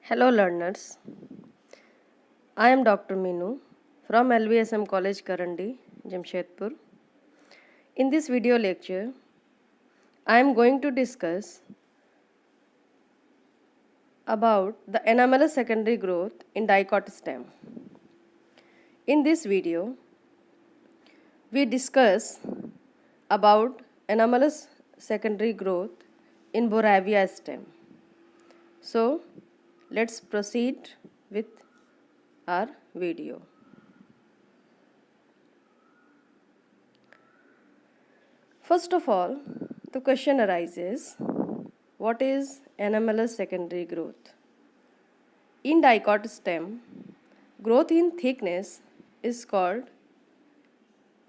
Hello learners, I am Dr. Meenu from LVSM College Karandi, Jamshedpur. In this video lecture, I am going to discuss about the anomalous secondary growth in dicot stem. In this video, we discuss about anomalous secondary growth in Boravia stem. So, let's proceed with our video. First of all, the question arises, what is anomalous secondary growth? In dicot stem, growth in thickness is called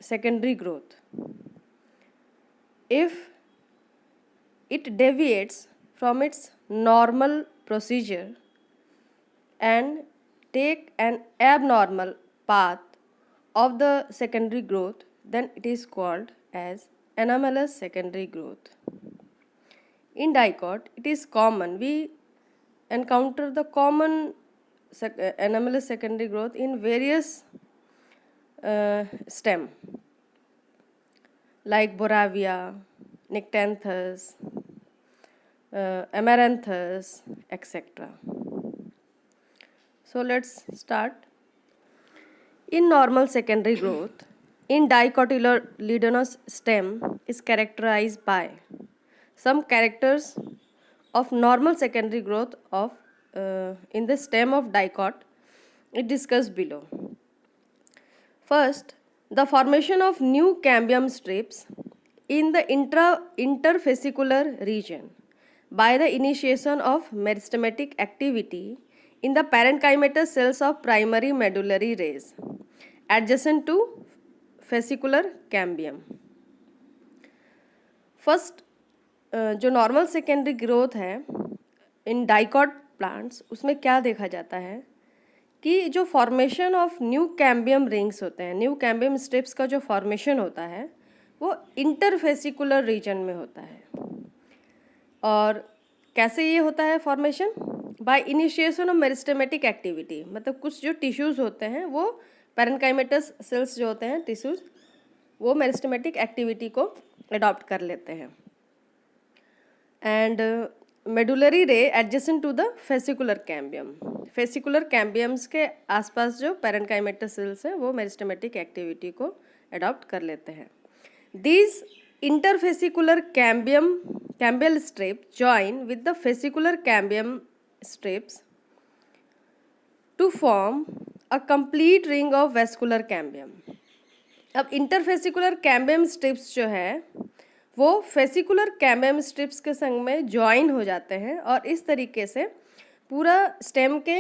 secondary growth. If it deviates from its normal procedure and take an abnormal path of the secondary growth, then it is called as anomalous secondary growth. In dicot, it is common. We encounter the common anomalous secondary growth in various stem like Boravia, Nyctanthus, Amaranthus, etc. So let's start. In normal secondary growth, in dicotyledonous stem is characterized by some characters of normal secondary growth of in the stem of dicot it discussed below. First, the formation of new cambium strips in the interfascicular region by the initiation of meristematic activity in the parenchymatous cells of primary medullary rays adjacent to fascicular cambium. First जो normal secondary growth है in dicot plants, उसमें क्या देखा जाता है कि जो formation of new cambium rings होते हैं, न्यू कैम्बियम स्ट्रिप्स का जो फॉर्मेशन होता है वो इंटरफेसिकुलर रीजन में होता है. और कैसे ये होता है formation? By initiation of meristematic activity. मतलब कुछ जो टिश्यूज़ होते हैं वो पैरेन्काइमेटस सेल्स जो होते हैं टिश्यूज़, वो मेरिस्टेमेटिक एक्टिविटी को अडॉप्ट कर लेते हैं. And medullary ray adjacent to the fascicular cambium. Fascicular cambiums के आसपास जो पैरेन्काइमेटस सेल्स हैं वो मेरिस्टेमेटिक एक्टिविटी को अडॉप्ट कर लेते हैं. These interfascicular cambial strip join with the fascicular cambium strips to form a complete ring of vascular cambium. अब इंटरफेसिकुलर कैम्बियम स्ट्रिप्स जो है वो फेसिकुलर कैम्बियम स्ट्रिप्स के संग में ज्वाइन हो जाते हैं और इस तरीके से पूरा स्टेम के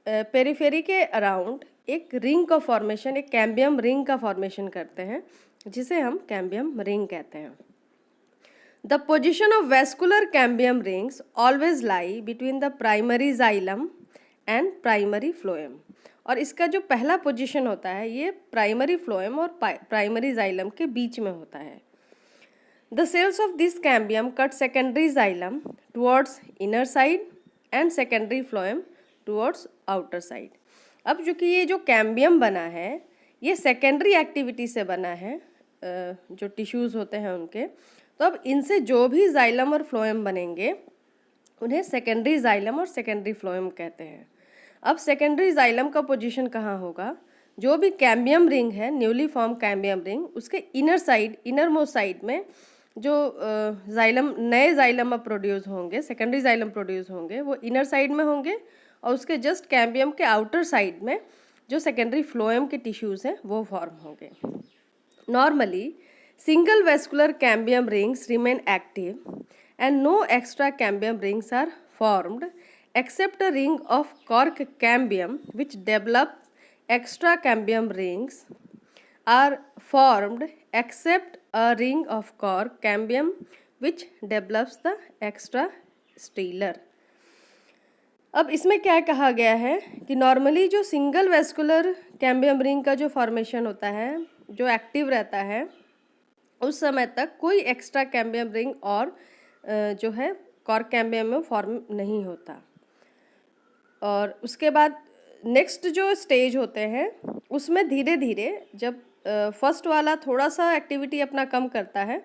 पेरिफेरी के अराउंड एक रिंग का फॉर्मेशन, एक कैम्बियम रिंग का फॉर्मेशन करते हैं जिसे हम कैम्बियम रिंग कहते हैं. The position of vascular cambium rings always lie between the primary xylem and primary phloem. और इसका जो पहला पोजीशन होता है ये प्राइमरी फ्लोएम और प्राइमरी जाइलम के बीच में होता है. The cells of this cambium cut secondary xylem towards inner side and secondary phloem towards outer side. अब जो कि ये जो कैम्बियम बना है ये सेकेंडरी एक्टिविटी से बना है, जो टिश्यूज़ होते हैं उनके. तो अब इनसे जो भी जाइलम और फ्लोएम बनेंगे उन्हें सेकेंडरी जाइलम और सेकेंडरी फ्लोएम कहते हैं. अब सेकेंडरी जाइलम का पोजीशन कहाँ होगा? जो भी कैम्बियम रिंग है, न्यूली फॉर्म कैम्बियम रिंग, उसके inner side, inner most side में जो जाइलम, नए जाइलम अब प्रोड्यूस होंगे, सेकेंडरी जाइलम प्रोड्यूस होंगे, वो इनर साइड में होंगे और उसके जस्ट कैम्बियम के आउटर साइड में जो सेकेंडरी फ्लोएम के टिश्यूज़ हैं वो फॉर्म होंगे. Normally single vascular cambium rings remain active and no extra cambium rings are formed except a ring of cork cambium which develop. Extra cambium rings are formed except a ring of cork cambium which develops the extra stellar. अब इसमें क्या कहा गया है कि normally जो single vascular cambium ring का जो फॉर्मेशन होता है, जो एक्टिव रहता है, उस समय तक कोई एक्स्ट्रा कैम्बियम रिंग और जो है कॉर्क कैम्बियम में फॉर्म नहीं होता. और उसके बाद नेक्स्ट जो स्टेज होते हैं उसमें धीरे धीरे जब फर्स्ट वाला थोड़ा सा एक्टिविटी अपना कम करता है,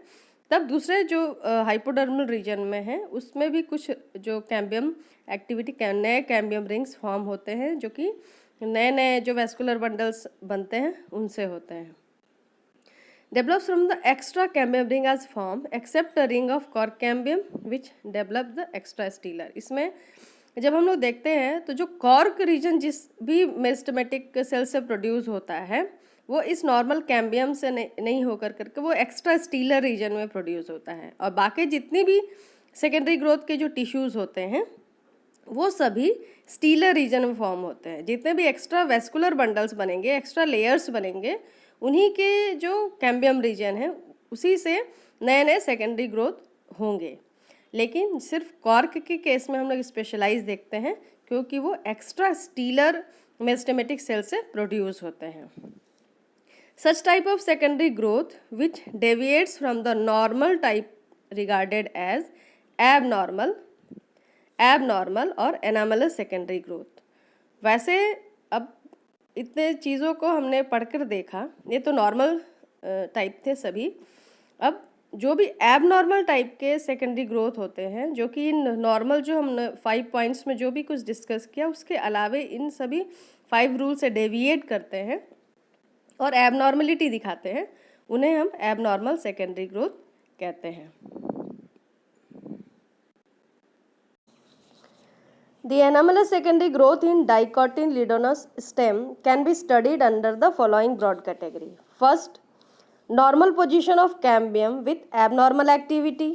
तब दूसरे जो हाइपोडर्मल रीजन में है उसमें भी कुछ जो कैम्बियम एक्टिविटी नए कैम्बियम रिंग्स फॉर्म होते हैं, जो कि नए नए जो वेस्कुलर बंडल्स बनते हैं उनसे होते हैं। Develops from the extra cambium ring as form except a ring of cork cambium which develops the extrastellar। इसमें जब हम लोग देखते हैं तो जो कॉर्क रीजन जिस भी मेरिस्टेमेटिक सेल से प्रोड्यूस होता है वो इस नॉर्मल कैम्बियम से नहीं होकर करके वो एक्स्ट्रा स्टीलर रीजन में प्रोड्यूस होता है, और बाकी जितनी भी सेकेंडरी ग्रोथ के जो टिश्यूज़ होते हैं वो सभी स्टीलर रीजन में फॉर्म होते हैं। जितने भी एक्स्ट्रा वेस्कुलर बंडल्स बनेंगे, एक्स्ट्रा लेयर्स बनेंगे, उन्हीं के जो कैम्बियम रीजन है उसी से नए नए सेकेंडरी ग्रोथ होंगे। लेकिन सिर्फ कॉर्क के केस में हम लोग स्पेशलाइज देखते हैं क्योंकि वो एक्स्ट्रा स्टीलर मेरिस्टेमेटिक सेल से प्रोड्यूस होते हैं। Such type of secondary growth which deviates from the normal type regarded as abnormal और एनामलस सेकेंडरी ग्रोथ। वैसे अब इतने चीज़ों को हमने पढ़कर देखा, ये तो नॉर्मल टाइप थे सभी। अब जो भी एबनॉर्मल टाइप के सेकेंडरी ग्रोथ होते हैं, जो कि इन नॉर्मल जो हमने 5 पॉइंट्स में जो भी कुछ डिस्कस किया उसके अलावे इन सभी 5 रूल से डेविएट करते हैं और एबनॉर्मलिटी दिखाते हैं, उन्हें हम एबनॉर्मल सेकेंडरी ग्रोथ कहते हैं। The anomalous secondary growth in dicotyledonous stem can be studied under the following broad category. First, normal position of cambium with abnormal activity।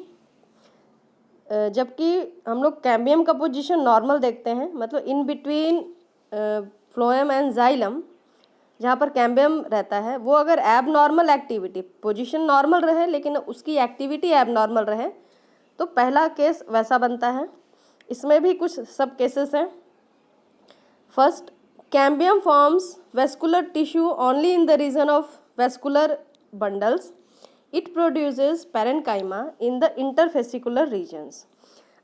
जबकि हम लोग कैम्बियम का पोजीशन नॉर्मल देखते हैं, मतलब in between phloem and xylem जहाँ पर cambium रहता है, वो अगर एबनॉर्मल एक्टिविटी, पोजीशन नॉर्मल रहे लेकिन उसकी एक्टिविटी एबनॉर्मल रहे, तो पहला केस वैसा बनता है। इसमें भी कुछ सब केसेस हैं। First, cambium forms vascular tissue only in the region of vascular bundles. It produces parenchyma in the interfascicular regions.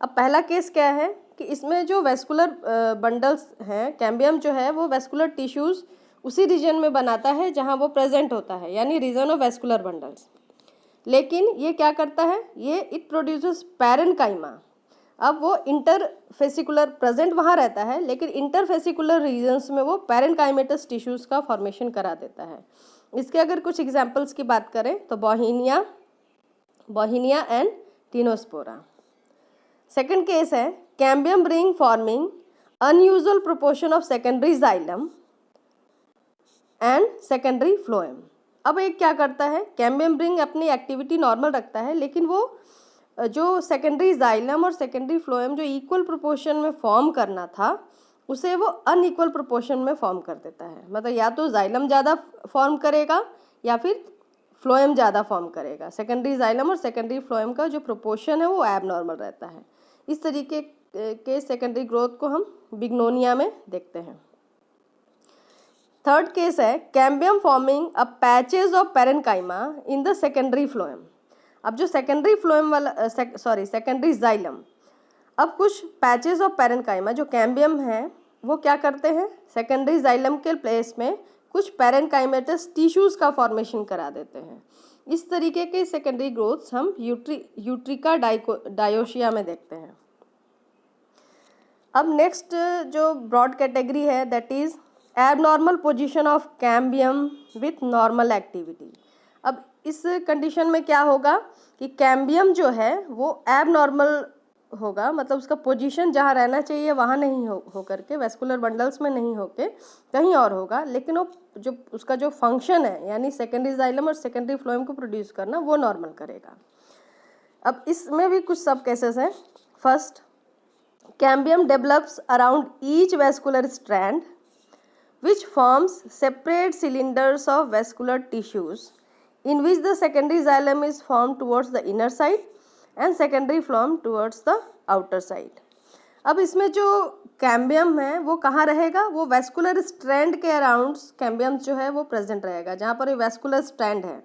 अब पहला केस क्या है कि इसमें जो वेस्कुलर बंडल्स हैं, कैम्बियम जो है वो वेस्कुलर टिश्यूज़ उसी रीजन में बनाता है जहाँ वो प्रेजेंट होता है, यानी रीजन ऑफ वेस्कुलर बंडल्स। लेकिन ये क्या करता है, ये इट प्रोड्यूसेस पैरेन्काइमा। अब वो इंटरफेसिकुलर प्रेजेंट वहाँ रहता है, लेकिन इंटरफेसिकुलर रीजन्स में वो पैरेन्काइमेटस टिश्यूज़ का फॉर्मेशन करा देता है। इसके अगर कुछ एग्जांपल्स की बात करें तो बॉहिनिया एंड टिनोस्पोरा। सेकंड केस है cambium ring forming unusual proportion of secondary xylem and secondary phloem. अब एक क्या करता है, कैम्बियम रिंग अपनी एक्टिविटी नॉर्मल रखता है, लेकिन वो जो सेकेंडरी जाइलम और सेकेंडरी फ्लोएम जो इक्वल प्रोपोर्शन में फॉर्म करना था उसे वो अनइक्वल प्रोपोर्शन में फॉर्म कर देता है। मतलब या तो जाइलम ज़्यादा फॉर्म करेगा या फिर फ्लोएम ज़्यादा फॉर्म करेगा। सेकेंडरी जाइलम और सेकेंडरी फ्लोएम का जो प्रोपोर्शन है वो एबनॉर्मल रहता है। इस तरीके के सेकेंडरी ग्रोथ को हम बिग्नोनिया में देखते हैं। थर्ड केस है cambium forming a patches of parenchyma in the secondary phloem. अब जो सेकेंडरी फ्लोएम वाला सेकेंडरी जाइलम, अब कुछ पैचेज ऑफ पैरेन्काइमा जो कैम्बियम है वो क्या करते हैं, सेकेंडरी जाइलम के प्लेस में कुछ पैरेन्काइमेटस टिश्यूज़ का फॉर्मेशन करा देते हैं। इस तरीके के सेकेंडरी ग्रोथ्स हम यूट्रिका डायोशिया में देखते हैं। अब नेक्स्ट जो ब्रॉड कैटेगरी है that is abnormal position of cambium with normal activity. अब इस कंडीशन में क्या होगा कि कैम्बियम जो है वो एबनॉर्मल होगा, मतलब उसका पोजीशन जहाँ रहना चाहिए वहाँ नहीं हो करके वेस्कुलर बंडल्स में नहीं होके कहीं और होगा, लेकिन वो जो उसका जो फंक्शन है यानी सेकेंडरी जाइलम और सेकेंडरी फ्लोएम को प्रोड्यूस करना वो नॉर्मल करेगा। अब इसमें भी कुछ सब केसेस हैं। First, cambium develops around each vascular strand which forms separate cylinders of vascular tissues in which the secondary xylem is formed towards the inner side and secondary phloem towards the outer side। अब इसमें जो cambium है वो कहाँ रहेगा, वो vascular strand के around cambium जो है वो प्रेजेंट रहेगा, जहाँ पर ये वेस्कुलर स्ट्रैंड है,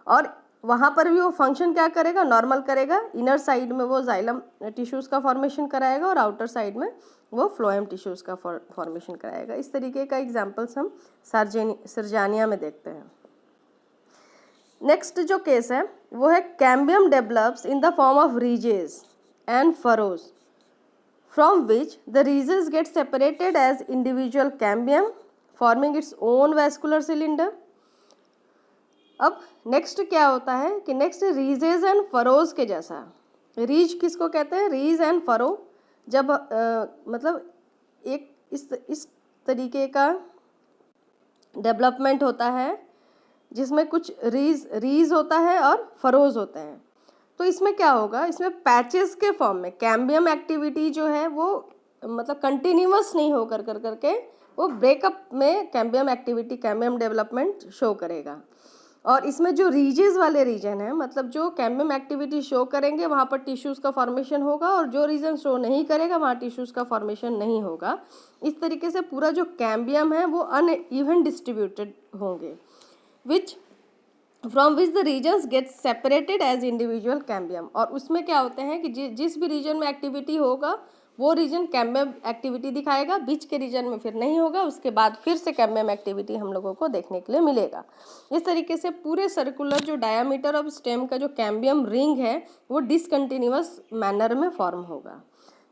और वहाँ पर भी वो फंक्शन क्या करेगा, नॉर्मल करेगा। इनर साइड में वो जाइलम टिश्यूज़ का फॉर्मेशन कराएगा और आउटर साइड में वो फ्लोएम टिश्यूज़ का फॉर्मेशन कराएगा। इस तरीके का एग्जाम्पल्स हम सर्जानिया में देखते हैं। नेक्स्ट जो केस है वो है cambium develops in the form of ridges and furrows from which the ridges get separated as individual cambium forming its own vascular cylinder. अब नेक्स्ट क्या होता है कि नेक्स्ट रीजेज एंड फरोज के जैसा, रीज किसको कहते हैं, रीज एंड फरो, जब मतलब एक इस तरीके का डेवलपमेंट होता है जिसमें कुछ रीज होता है और फरोज होते हैं। तो इसमें क्या होगा, इसमें पैचेस के फॉर्म में कैम्बियम एक्टिविटी जो है वो मतलब कंटिन्यूअस नहीं हो करके वो ब्रेकअप में cambium activity, cambium development show करेगा। और इसमें जो रीजेस वाले रीजन है, मतलब जो कैम्बियम एक्टिविटी शो करेंगे वहाँ पर टिश्यूज़ का फॉर्मेशन होगा, और जो रीजन शो नहीं करेगा वहाँ टिश्यूज़ का फॉर्मेशन नहीं होगा। इस तरीके से पूरा जो कैम्बियम है वो अनइवन डिस्ट्रीब्यूटेड होंगे, from which the regions get separated as individual cambium. और उसमें क्या होते हैं कि जिस भी रीजन में एक्टिविटी होगा वो रीजन कैम्बियम एक्टिविटी दिखाएगा, बीच के रीजन में फिर नहीं होगा, उसके बाद फिर से कैम्बियम एक्टिविटी हम लोगों को देखने के लिए मिलेगा। इस तरीके से पूरे सर्कुलर जो डायामीटर ऑफ स्टेम का जो कैम्बियम रिंग है वो डिसकंटिन्यूअस मैनर में फॉर्म होगा।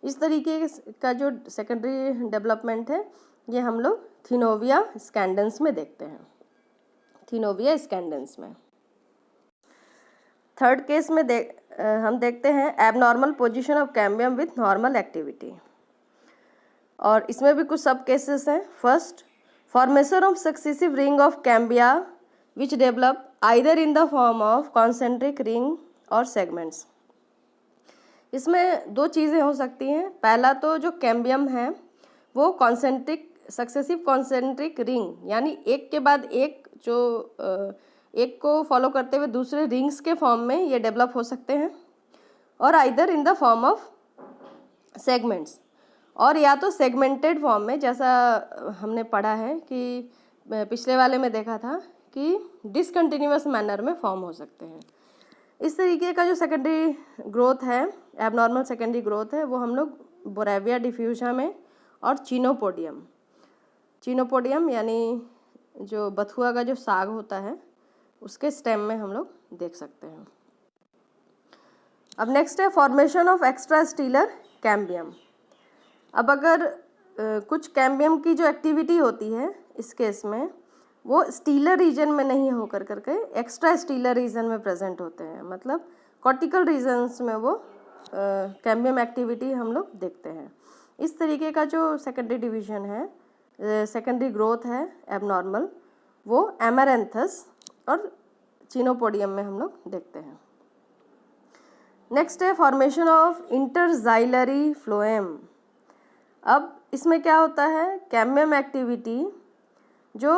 इस तरीके का जो सेकेंडरी डेवलपमेंट है ये हम लोग थिनोविया स्कैंडेंस में देखते हैं, थिनोविया स्कैंडेंस में। थर्ड केस में हम देखते हैं abnormal position of cambium with normal activity, और इसमें भी कुछ सब केसेस हैं। First, formation of successive ring of cambia which develop either in the form of concentric ring और सेगमेंट्स। इसमें दो चीज़ें हो सकती हैं। पहला तो जो कैम्बियम है वो सक्सेसिव कॉन्सेंट्रिक रिंग, यानी एक के बाद एक जो एक को फॉलो करते हुए दूसरे रिंग्स के फॉर्म में ये डेवलप हो सकते हैं, और either in the form of segments, और या तो सेगमेंटेड फॉर्म में, जैसा हमने पढ़ा है कि पिछले वाले में देखा था कि डिसकंटिन्यूअस मैनर में फॉर्म हो सकते हैं। इस तरीके का जो सेकेंडरी ग्रोथ है, एबनॉर्मल सेकेंडरी ग्रोथ है, वो हम लोग बोरेविया डिफ्यूजा में और चिनोपोडियम यानी जो बथुआ का जो साग होता है उसके स्टेम में हम लोग देख सकते हैं। अब नेक्स्ट है formation of extra stealer cambium. अब अगर कुछ कैम्बियम की जो एक्टिविटी होती है इस केस में वो स्टीलर रीजन में नहीं हो करके एक्स्ट्रा स्टीलर रीजन में प्रेजेंट होते हैं, मतलब कॉर्टिकल रीजन्स में वो कैम्बियम एक्टिविटी हम लोग देखते हैं। इस तरीके का जो सेकेंडरी डिवीजन है, सेकेंडरी ग्रोथ है एबनॉर्मल, वो एमेरेंथस और चिनोपोडियम में हम लोग देखते हैं। नेक्स्ट है फॉर्मेशन ऑफ इंटरजाइलरी फ्लोएम। अब इसमें क्या होता है, कैम्बियम एक्टिविटी जो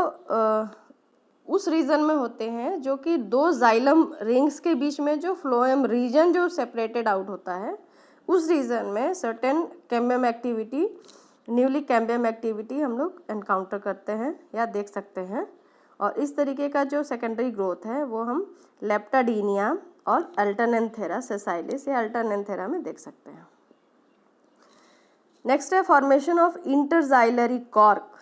उस रीजन में होते हैं जो कि दो जाइलम रिंग्स के बीच में जो फ्लोएम रीजन जो सेपरेटेड आउट होता है, उस रीजन में certain cambium activity, newly cambium activity हम लोग एनकाउंटर करते हैं या देख सकते हैं। और इस तरीके का जो सेकेंडरी ग्रोथ है वो हम लेप्टाडीनिया और अल्टरनेंथेरा सेसाइलिस या अल्टरनेंथेरा में देख सकते हैं। नेक्स्ट है फॉर्मेशन ऑफ इंटरजाइलरी कॉर्क।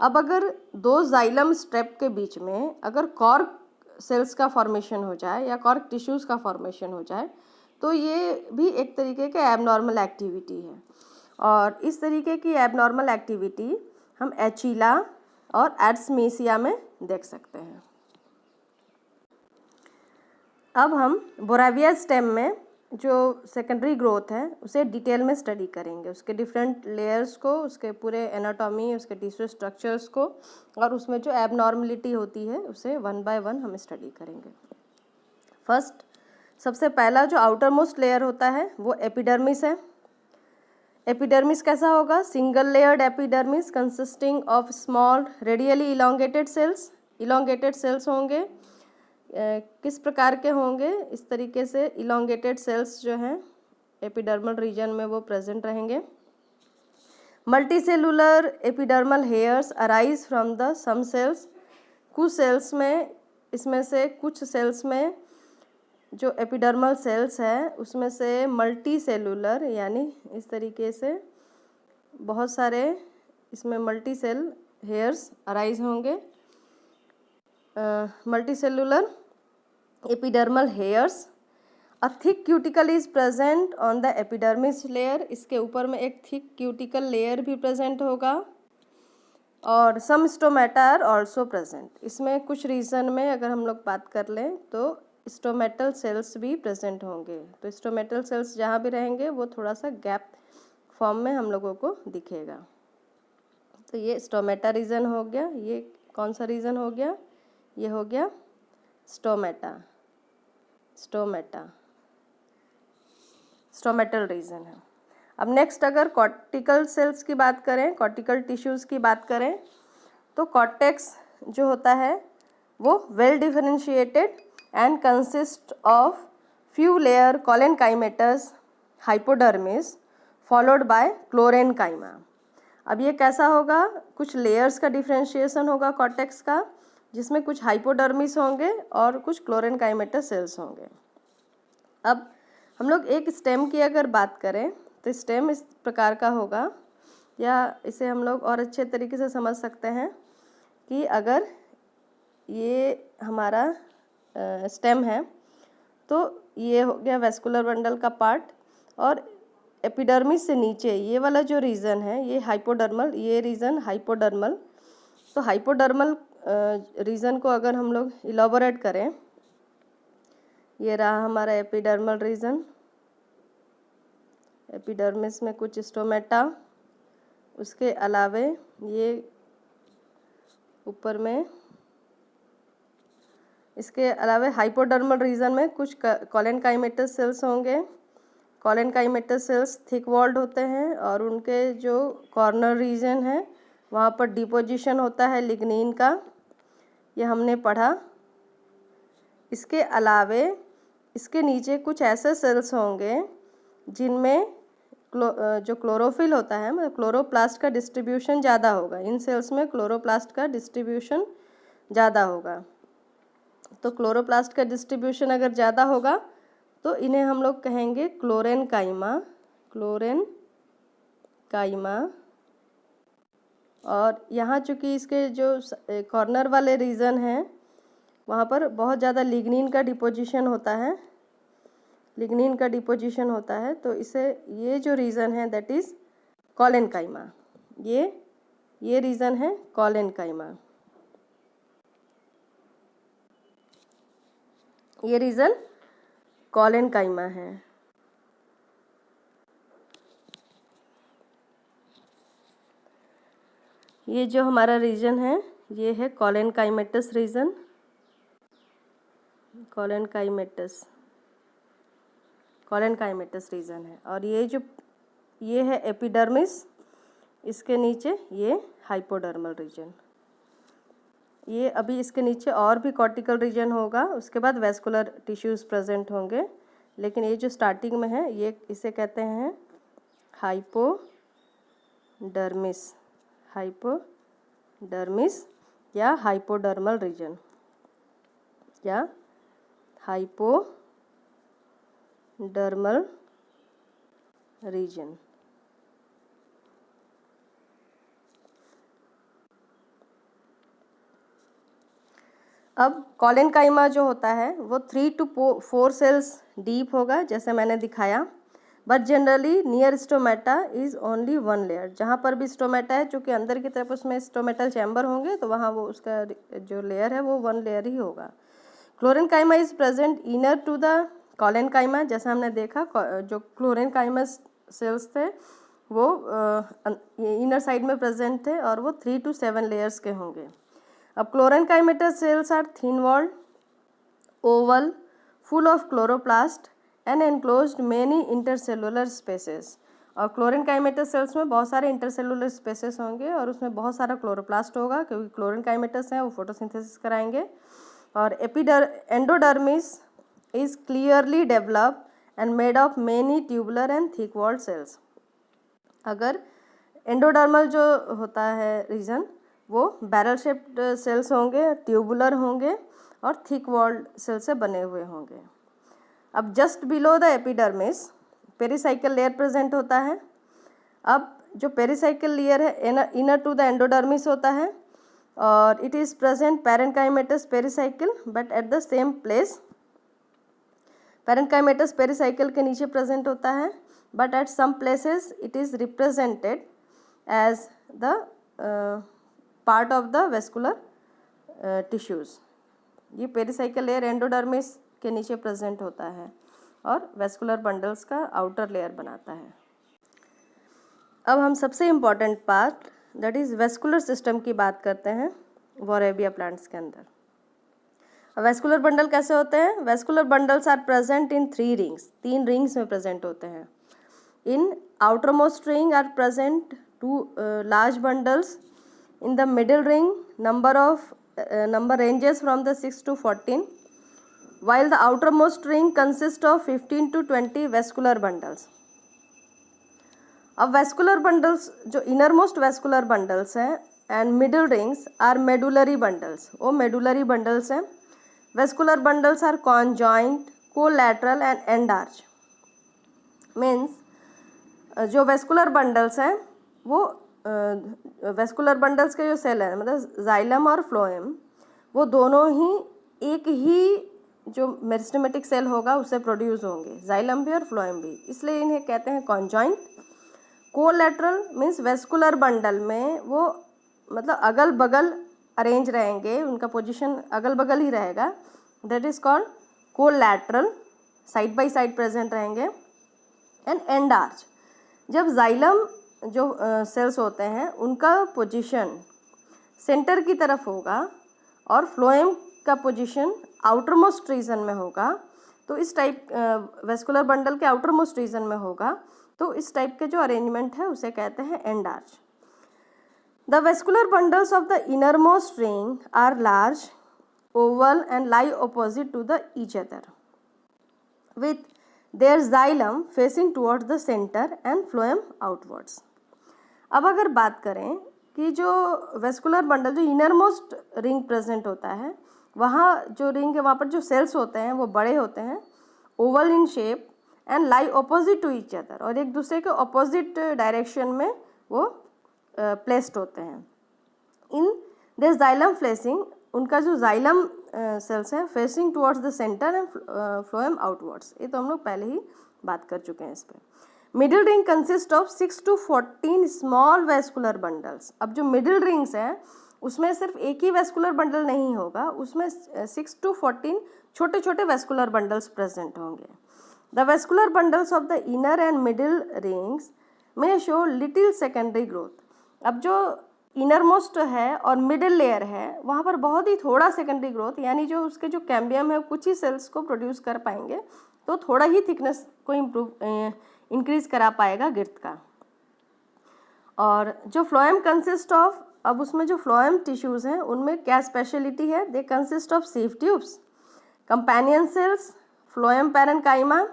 अब अगर दो जाइलम स्ट्रेप के बीच में अगर कॉर्क सेल्स का फॉर्मेशन हो जाए या कॉर्क टिश्यूज़ का फॉर्मेशन हो जाए तो ये भी एक तरीके का एबनॉर्मल एक्टिविटी है। और इस तरीके की एबनॉर्मल एक्टिविटी हम एचिला और एड्समीसिया में देख सकते हैं। अब हम बोरेविया स्टेम में जो सेकेंडरी ग्रोथ है उसे डिटेल में स्टडी करेंगे, उसके डिफरेंट लेयर्स को, उसके पूरे एनाटॉमी, उसके टिश्यू स्ट्रक्चर्स को, और उसमें जो एबनॉर्मलिटी होती है उसे वन बाय वन हम स्टडी करेंगे। फर्स्ट, सबसे पहला जो आउटर मोस्ट लेयर होता है वो एपिडर्मिस है। एपिडर्मिस कैसा होगा, single layered epidermis consisting of small radially elongated cells होंगे। किस प्रकार के होंगे, इस तरीके से इलोंगेटेड सेल्स जो हैं एपिडर्मल रीजन में वो प्रेजेंट रहेंगे। Multicellular epidermal hairs arise from the some cells, कुछ सेल्स में इसमें से कुछ सेल्स में जो एपिडर्मल सेल्स है उसमें से मल्टी सेलुलर यानी इस तरीके से बहुत सारे इसमें मल्टी सेल हेयर्स अराइज होंगे। Multi cellular epidermal hairs. A thick cuticle is present on the epidermis layer, इसके ऊपर में एक थिक क्यूटिकल लेयर भी प्रेजेंट होगा। और सम स्टोमेटा आर ऑल्सो प्रेजेंट, इसमें कुछ रीजन में अगर हम लोग बात कर लें तो स्टोमेटल सेल्स भी प्रेजेंट होंगे। तो स्टोमेटल सेल्स जहाँ भी रहेंगे वो थोड़ा सा गैप फॉर्म में हम लोगों को दिखेगा। तो ये स्टोमेटा रीजन हो गया। ये कौन सा रीजन हो गया? ये हो गया स्टोमेटा, स्टोमेटल रीजन है। अब नेक्स्ट अगर कॉर्टिकल सेल्स की बात करें, कॉर्टिकल टिश्यूज़ की बात करें, तो कॉर्टेक्स जो होता है वो well differentiated and consist of few layer collenchymatous hypodermis followed by chlorenchyma. अब ये कैसा होगा? कुछ लेयर्स का डिफरेंशिएशन होगा कॉर्टेक्स का, जिसमें कुछ हाइपोडर्मिस होंगे और कुछ क्लोरेनकाइमेटस सेल्स होंगे। अब हम लोग एक स्टेम की अगर बात करें तो स्टेम इस प्रकार का होगा, या इसे हम लोग और अच्छे तरीके से समझ सकते हैं कि अगर ये हमारा स्टेम है तो ये हो गया वेस्कुलर बंडल का पार्ट, और एपिडर्मिस से नीचे ये वाला जो रीजन है ये हाइपोडर्मल, ये रीजन हाइपोडर्मल। तो हाइपोडर्मल रीजन को अगर हम लोग इलाबोरेट करें, ये रहा हमारा एपिडर्मल रीजन। एपिडर्मिस में कुछ स्टोमेटा, उसके अलावे ये ऊपर में, इसके अलावे हाइपोडर्मल रीजन में कुछ कोलेनकाइमेटस सेल्स होंगे। कोलेनकाइमेटस सेल्स थिक वॉल्ड होते हैं और उनके जो कॉर्नर रीजन है वहाँ पर डिपोजिशन होता है लिग्निन का, ये हमने पढ़ा। इसके अलावे इसके नीचे कुछ ऐसे सेल्स होंगे जिनमें जो क्लोरोफिल होता है, मतलब क्लोरोप्लास्ट का डिस्ट्रीब्यूशन ज़्यादा होगा। इन सेल्स में क्लोरोप्लास्ट का डिस्ट्रीब्यूशन ज़्यादा होगा। तो क्लोरोप्लास्ट का डिस्ट्रीब्यूशन अगर ज़्यादा होगा तो इन्हें हम लोग कहेंगे क्लोरेनकाइमा, क्लोरेनकाइमा। और यहाँ चूँकि इसके जो कॉर्नर वाले रीजन हैं वहाँ पर बहुत ज़्यादा लिग्निन का डिपोजिशन होता है, लिग्निन का डिपोजिशन होता है, तो इसे ये जो रीजन है दैट इज़ कोलेनकाइमा। ये रीजन है कोलेनकाइमा, ये रीजन कोलेनकाइमा है। ये जो हमारा रीजन है ये है कोलेनकाइमेटस रीजन, कोलेनकाइमेटस रीजन है। और ये है एपिडर्मिस, इसके नीचे ये हाइपोडर्मल रीजन। ये अभी इसके नीचे और भी कॉर्टिकल रीजन होगा, उसके बाद वेस्कुलर टिश्यूज़ प्रेजेंट होंगे, लेकिन ये जो स्टार्टिंग में है ये इसे कहते हैं हाइपोडर्मिस या हाइपोडर्मल रीजन या हाइपोडर्मल रीजन। अब कोलेनकाइमा जो होता है वो 3 to 4 सेल्स डीप होगा जैसे मैंने दिखाया, but generally near stomata is only 1 layer. जहाँ पर भी स्टोमेटा है, चूँकि अंदर की तरफ उसमें स्टोमेटल चैम्बर होंगे तो वहाँ वो उसका जो लेयर है वो 1 लेयर ही होगा। Chlorenchyma is present inner to the collenchyma, जैसा हमने देखा जो क्लोरेनकाइमस सेल्स थे वो इनर साइड में प्रेजेंट थे और वो 3 to 7 लेयर्स के होंगे। अब chlorenchymatous cells are thin walled, oval, full of chloroplast and enclosed many intercellular spaces. और क्लोरेनकाइमेटस सेल्स में बहुत सारे इंटरसेलुलर स्पेसेस होंगे और उसमें बहुत सारा क्लोरोप्लास्ट होगा, क्योंकि क्लोरेनकाइमेटस हैं वो फोटोसिंथेसिस कराएंगे। और endodermis is clearly developed and made of many tubular and thick walled cells. अगर एंडोडर्मल जो होता है रीजन वो बैरल शेप्ड सेल्स होंगे, ट्यूबुलर होंगे और थिक वॉल्ड सेल से बने हुए होंगे। अब just below the epidermis pericycle layer present होता है। अब जो पेरिसाइकिल लेयर है इनर टू द एंडोडर्मिस होता है और it is present parenchymatous pericycle but at the same place. Parenchymatous pericycle के नीचे प्रेजेंट होता है but at some places it is represented as the part of the vascular tissues. ये pericycle layer endodermis के नीचे प्रेजेंट होता है और वेस्कुलर बंडल्स का आउटर लेयर बनाता है। अब हम सबसे important part that is vascular system की बात करते हैं वोरेबिया प्लांट्स के अंदर। वेस्कुलर बंडल कैसे होते हैं? Vascular bundles are present in 3 rings, 3 rings में प्रेजेंट होते हैं। In outer most ring are present 2 large bundles. In the middle ring number ranges from the 6 to 14, while the outermost ring consists of 15 to 20 vascular bundles. अब vascular bundles जो inner most vascular bundles हैं and middle rings are medullary bundles, वो medullary bundles हैं। Vascular bundles are conjoint, collateral and and arch. Means जो vascular bundles हैं वो vascular bundles के जो सेल हैं मतलब जाइलम और फ्लोएम, वो दोनों ही एक ही जो मेरिस्टेमेटिक सेल होगा उससे प्रोड्यूस होंगे, जाइलम भी और फ्लोएम भी, इसलिए इन्हें कहते हैं conjoint. Collateral means vascular bundle में वो मतलब अगल बगल अरेंज रहेंगे, उनका पोजीशन अगल बगल ही रहेगा, that is called collateral, side by side present रहेंगे। एंड एंड आर्च, जब जाइलम जो सेल्स होते हैं उनका पोजीशन सेंटर की तरफ होगा और फ्लोएम का पोजीशन आउटर मोस्ट रीजन में होगा, तो इस टाइप वेस्कुलर बंडल के आउटर मोस्ट रीजन में होगा, तो इस टाइप के जो अरेंजमेंट है उसे कहते हैं endarch. The vascular bundles of the innermost ring are large, oval and lie opposite to the each other with their xylem facing towards the centre and phloem outwards. अब अगर बात करें कि जो वेस्कुलर बंडल जो inner most ring present होता है, वहाँ जो रिंग है वहाँ पर जो सेल्स होते हैं वो बड़े होते हैं, oval in shape and lie opposite to each other, और एक दूसरे के ऑपोजिट डायरेक्शन में वो प्लेस्ड होते हैं। इन दिस जाइलम फ्लेसिंग, उनका जो जाइलम सेल्स हैं facing towards the centre and phloem outwards, ये तो हम लोग पहले ही बात कर चुके हैं इस पर। Middle ring consist of 6 to 14 small vascular bundles. अब जो मिडिल रिंग्स हैं उसमें सिर्फ एक ही वेस्कुलर बंडल नहीं होगा, उसमें 6 to 14 छोटे छोटे वेस्कुलर बंडल्स प्रेजेंट होंगे। The vascular bundles of the inner and middle rings में शो लिटिल सेकेंडरी ग्रोथ। अब जो इनर मोस्ट है और मिडिल लेयर है वहाँ पर बहुत ही थोड़ा सेकेंडरी ग्रोथ, यानी जो उसके जो कैम्बियम है कुछ ही सेल्स को प्रोड्यूस कर पाएंगे, तो थोड़ा ही थिकनेस को इंक्रीज करा पाएगा गिर्थ का। और जो फ्लोएम कंसिस्ट ऑफ, अब उसमें जो फ्लोएम टिश्यूज़ हैं उनमें क्या स्पेशलिटी है? They consist of sieve tubes, companion cells, phloem parenchyma,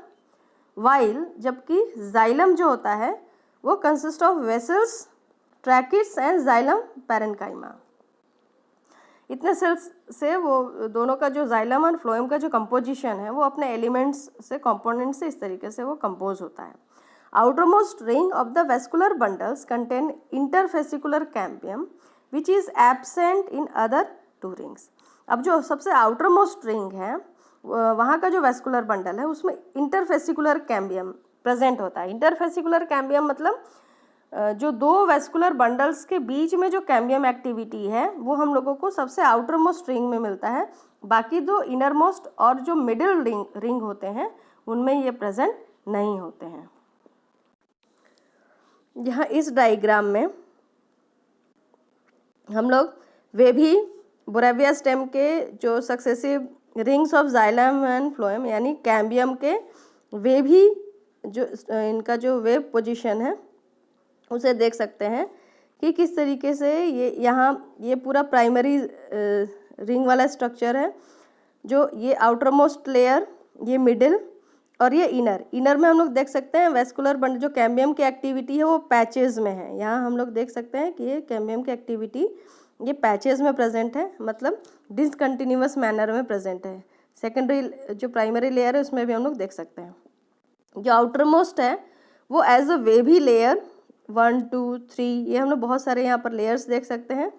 while जबकि जाइलम जो होता है वो consist of vessels, tracheids and xylem parenchyma. इतने सेल्स से वो दोनों का जो जाइलम और फ्लोएम का जो कंपोजिशन है वो अपने एलिमेंट्स से, कंपोनेंट से इस तरीके से वो कंपोज होता है। Outermost ring of the vascular bundles contain interfascicular cambium which is absent in other 2 rings. अब जो सबसे आउटरमोस्ट रिंग है वहाँ का जो वेस्कुलर बंडल है उसमें इंटरफेसिकुलर कैम्बियम प्रेजेंट होता है। इंटरफेसिकुलर कैम्बियम मतलब जो 2 वेस्कुलर बंडल्स के बीच में जो कैम्बियम एक्टिविटी है वो हम लोगों को सबसे आउटर मोस्ट रिंग में मिलता है, बाकी 2 इनर मोस्ट और जो मिडिल रिंग होते हैं उनमें ये प्रेजेंट नहीं होते हैं। यहाँ इस डायग्राम में हम लोग वेभी बोरेविया स्टेम के जो successive rings of xylem and phloem यानी कैम्बियम के वेभी जो इनका जो वेव पोजीशन है उसे देख सकते हैं कि किस तरीके से ये पूरा प्राइमरी रिंग वाला स्ट्रक्चर है, जो ये आउटर मोस्ट लेयर, ये मिडिल और ये इनर में हम लोग देख सकते हैं वेस्कुलर बंडल जो कैम्बियम की एक्टिविटी है वो पैचेस में है। यहाँ हम लोग देख सकते हैं कि ये कैम्बियम की एक्टिविटी ये पैचेस में प्रेजेंट है, मतलब डिसकंटिन्यूअस मैनर में प्रेजेंट है। सेकेंडरी जो प्राइमरी लेयर है उसमें भी हम लोग देख सकते हैं। जो आउटर मोस्ट है वो एज अ वेवी लेयर 1 2 3 ये हम लोग बहुत सारे यहाँ पर लेयर्स देख सकते हैं।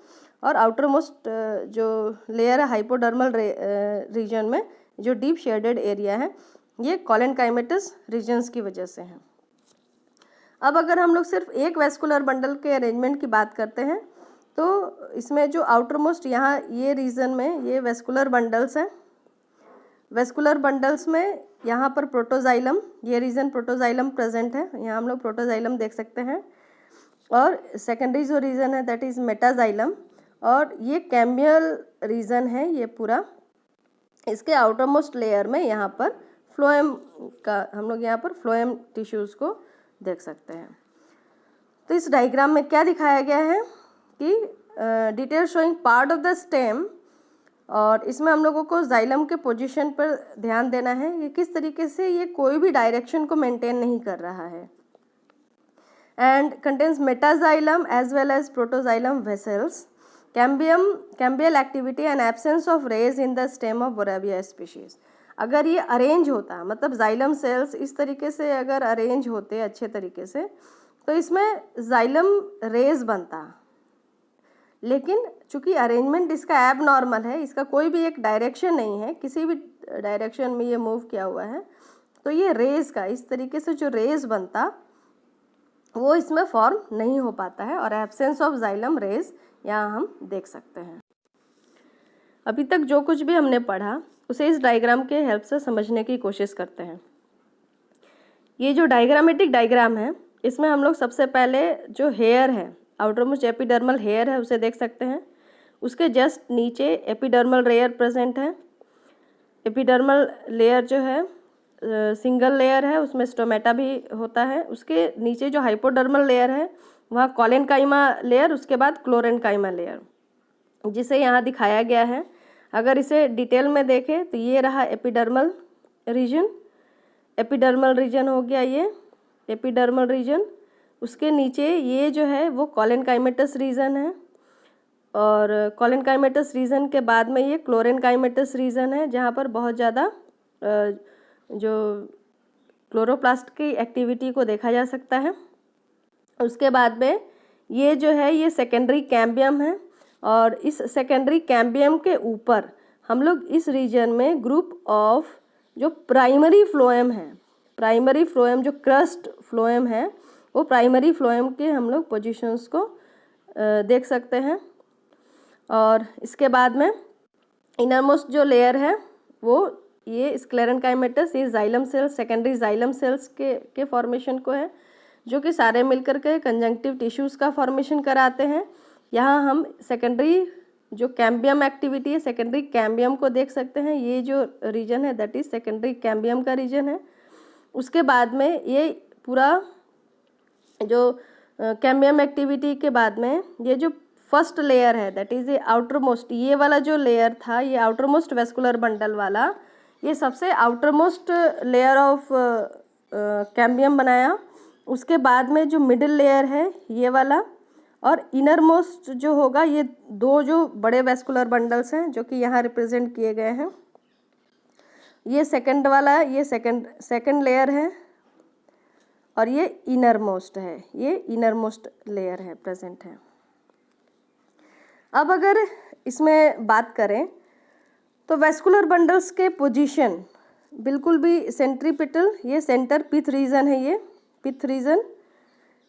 और आउटर मोस्ट जो लेयर है हाइपोडर्मल रीजन में जो डीप शेडेड एरिया है ये कोलेनकाइमेटस रीजन्स की वजह से है। अब अगर हम लोग सिर्फ एक वेस्कुलर बंडल के अरेंजमेंट की बात करते हैं तो इसमें जो आउटर मोस्ट यहाँ ये रीजन में ये वेस्कुलर बंडल्स हैं। वेस्कुलर बंडल्स में यहाँ पर प्रोटोजाइलम, ये रीजन प्रोटोजाइलम प्रेजेंट है, यहाँ हम लोग प्रोटोजाइलम देख सकते हैं। और सेकेंडरी जो रीजन है दैट इज़ मेटाजाइलम, और ये कैम्बियल रीजन है ये पूरा। इसके आउटर मोस्ट लेयर में यहाँ पर फ्लोएम का हम लोग यहाँ पर फ्लोएम टिश्यूज़ को देख सकते हैं। तो इस डायग्राम में क्या दिखाया गया है कि detail showing part of the stem, और इसमें हम लोगों को जाइलम के पोजीशन पर ध्यान देना है कि किस तरीके से ये कोई भी डायरेक्शन को मेंटेन नहीं कर रहा है। And contains metaxylem as well as protoxylem vessels, cambial activity and absence of rays in the stem of Boerhavia species. अगर ये अरेंज होता, मतलब जाइलम सेल्स इस तरीके से अगर अरेंज होते अच्छे तरीके से, तो इसमें जाइलम रेज बनता। लेकिन चूंकि अरेंजमेंट इसका एब नॉर्मल है, इसका कोई भी एक डायरेक्शन नहीं है, किसी भी डायरेक्शन में ये मूव किया हुआ है, तो ये रेज का इस तरीके से जो रेज बनता वो इसमें फॉर्म नहीं हो पाता है। और एब्सेंस ऑफ जाइलम रेज यहाँ हम देख सकते हैं। अभी तक जो कुछ भी हमने पढ़ा उसे इस डायग्राम के हेल्प से समझने की कोशिश करते हैं। ये जो डायग्रामेटिक डायग्राम है इसमें हम लोग सबसे पहले जो हेयर है, आउटर मोस्ट एपिडर्मल हेयर है, उसे देख सकते हैं। उसके जस्ट नीचे एपिडर्मल लेयर प्रेजेंट है। एपिडर्मल लेयर जो है सिंगल लेयर है, उसमें स्टोमेटा भी होता है। उसके नीचे जो हाइपोडर्मल लेयर है वहाँ कोलेनकाइमा लेयर, उसके बाद क्लोरेनकाइमा लेयर, जिसे यहाँ दिखाया गया है। अगर इसे डिटेल में देखें तो ये रहा एपिडर्मल रीजन, एपिडर्मल रीजन हो गया ये एपिडर्मल रीजन। उसके नीचे ये जो है वो कोलेनकाइमेटस रीजन है, और कोलेनकाइमेटस रीजन के बाद में ये क्लोरेनकाइमेटस रीजन है, जहाँ पर बहुत ज़्यादा जो क्लोरोप्लास्ट की एक्टिविटी को देखा जा सकता है। उसके बाद में ये जो है ये सेकेंडरी कैम्बियम है, और इस सेकेंडरी कैम्बियम के ऊपर हम लोग इस रीजन में ग्रुप ऑफ जो प्राइमरी फ्लोएम है, प्राइमरी फ्लोएम जो क्रस्ट फ्लोएम है, वो प्राइमरी फ्लोएम के हम लोग पोजीशंस को देख सकते हैं। और इसके बाद में इनरमोस्ट जो लेयर है वो ये स्क्लेरेनकाइमेटस, ये xylem cells, secondary xylem cells के फॉर्मेशन को है, जो कि सारे मिलकर के कंजंक्टिव टिश्यूज़ का फॉर्मेशन कराते हैं। यहाँ हम सेकेंडरी जो कैम्बियम एक्टिविटी है, सेकेंडरी कैम्बियम को देख सकते हैं। ये जो रीजन है दैट इज़ सेकेंडरी कैम्बियम का रीजन है। उसके बाद में ये पूरा जो कैम्बियम एक्टिविटी के बाद में ये जो फर्स्ट लेयर है दैट इज़ ये आउटर मोस्ट, ये वाला जो लेयर था ये आउटर मोस्ट वेस्कुलर बंडल वाला, ये सबसे outer most layer of cambium बनाया। उसके बाद में जो मिडिल लेयर है ये वाला, और इनर मोस्ट जो होगा ये दो जो बड़े वेस्कुलर बंडल्स हैं जो कि यहाँ रिप्रेजेंट किए गए हैं। ये सेकंड वाला ये सेकंड लेयर है, और ये इनर मोस्ट है, ये इनर मोस्ट लेयर है प्रेजेंट है। अब अगर इसमें बात करें तो वेस्कुलर बंडल्स के पोजीशन बिल्कुल भी सेंट्रीपिटल, ये सेंटर पिथ रीजन है, ये पिथ रीजन।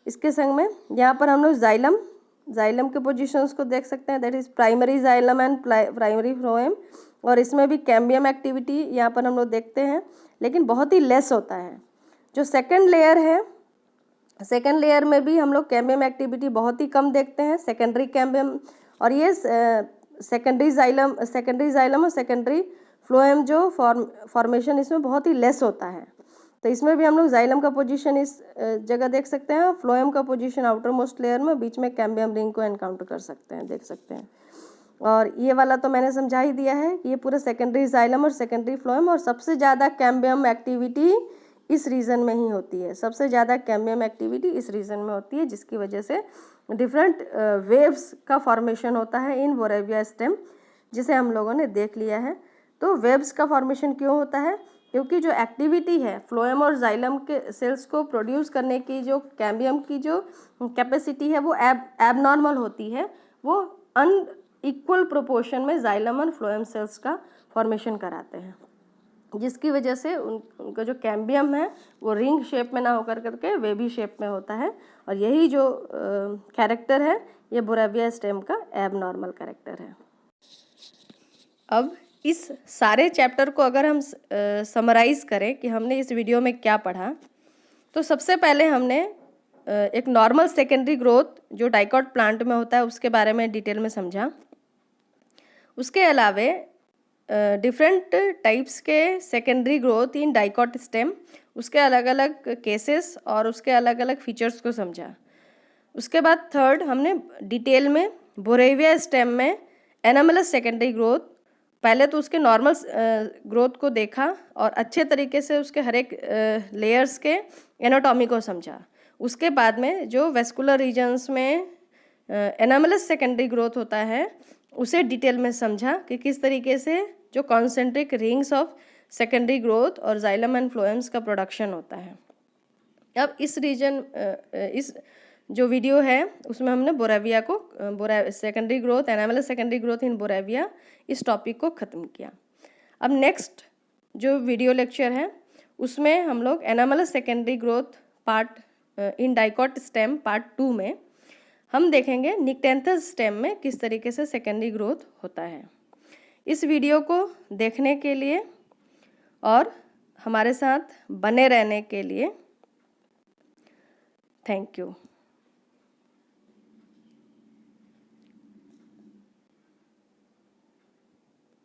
इसके संग में यहाँ पर हम लोग जाइलम के पोजीशंस को देख सकते हैं, that is primary xylem and primary phloem. और इसमें भी कैम्बियम एक्टिविटी यहाँ पर हम लोग देखते हैं, लेकिन बहुत ही लेस होता है। जो सेकंड लेयर है, सेकंड लेयर में भी हम लोग कैम्बियम एक्टिविटी बहुत ही कम देखते हैं, सेकेंडरी कैम्बियम। और ये सेकेंडरी जाइलम और सेकेंडरी फ्लोएम जो फॉर्मेशन इसमें बहुत ही लेस होता है। तो इसमें भी हम लोग जाइलम का पोजीशन इस जगह देख सकते हैं, फ्लोएम का पोजीशन आउटर मोस्ट लेयर में, बीच में कैम्बियम रिंग को एनकाउंटर कर सकते हैं, देख सकते हैं। और ये वाला तो मैंने समझा ही दिया है कि ये पूरा सेकेंडरी जाइलम और सेकेंडरी फ्लोएम, और सबसे ज़्यादा कैम्बियम एक्टिविटी इस रीजन में ही होती है, सबसे ज़्यादा कैम्बियम एक्टिविटी इस रीजन में होती है, जिसकी वजह से डिफरेंट वेव्स का फॉर्मेशन होता है इन बोरेविया स्टेम, जिसे हम लोगों ने देख लिया है। तो वेव्स का फॉर्मेशन क्यों होता है? क्योंकि जो एक्टिविटी है फ्लोएम और जाइलम के सेल्स को प्रोड्यूस करने की, जो कैम्बियम की जो कैपेसिटी है वो एबनॉर्मल होती है, वो अनइक्वल प्रोपोर्शन में जाइलम और फ्लोएम सेल्स का फॉर्मेशन कराते हैं, जिसकी वजह से उनका जो कैम्बियम है वो रिंग शेप में ना होकर करके वेवी शेप में होता है। और यही जो कैरेक्टर है ये बोरेविया स्टेम का एबनॉर्मल कैरेक्टर है। अब इस सारे चैप्टर को अगर हम समराइज़ करें कि हमने इस वीडियो में क्या पढ़ा, तो सबसे पहले हमने एक नॉर्मल सेकेंडरी ग्रोथ जो डाइकॉट प्लांट में होता है उसके बारे में डिटेल में समझा। उसके अलावे डिफरेंट टाइप्स के secondary growth in dicot stem, उसके अलग अलग केसेस और उसके अलग अलग फीचर्स को समझा। उसके बाद थर्ड हमने डिटेल में बोरेविया स्टेम में एनामलस सेकेंडरी ग्रोथ, पहले तो उसके नॉर्मल ग्रोथ को देखा और अच्छे तरीके से उसके हर एक लेयर्स के एनाटॉमी को समझा। उसके बाद में जो वेस्कुलर रीजन्स में एनामलस सेकेंडरी ग्रोथ होता है उसे डिटेल में समझा कि किस तरीके से जो concentric rings of secondary growth और जाइलम एंड फ्लोएम्स का प्रोडक्शन होता है। अब इस इस जो वीडियो है उसमें हमने बोरेविया को secondary growth, anomalous secondary growth in Boerhavia, इस टॉपिक को ख़त्म किया। अब नेक्स्ट जो वीडियो लेक्चर है उसमें हम लोग anomalous secondary growth part in dicot stem part 2 में हम देखेंगे निक्टेंथस स्टेम में किस तरीके से सेकेंडरी ग्रोथ होता है। इस वीडियो को देखने के लिए और हमारे साथ बने रहने के लिए थैंक यू।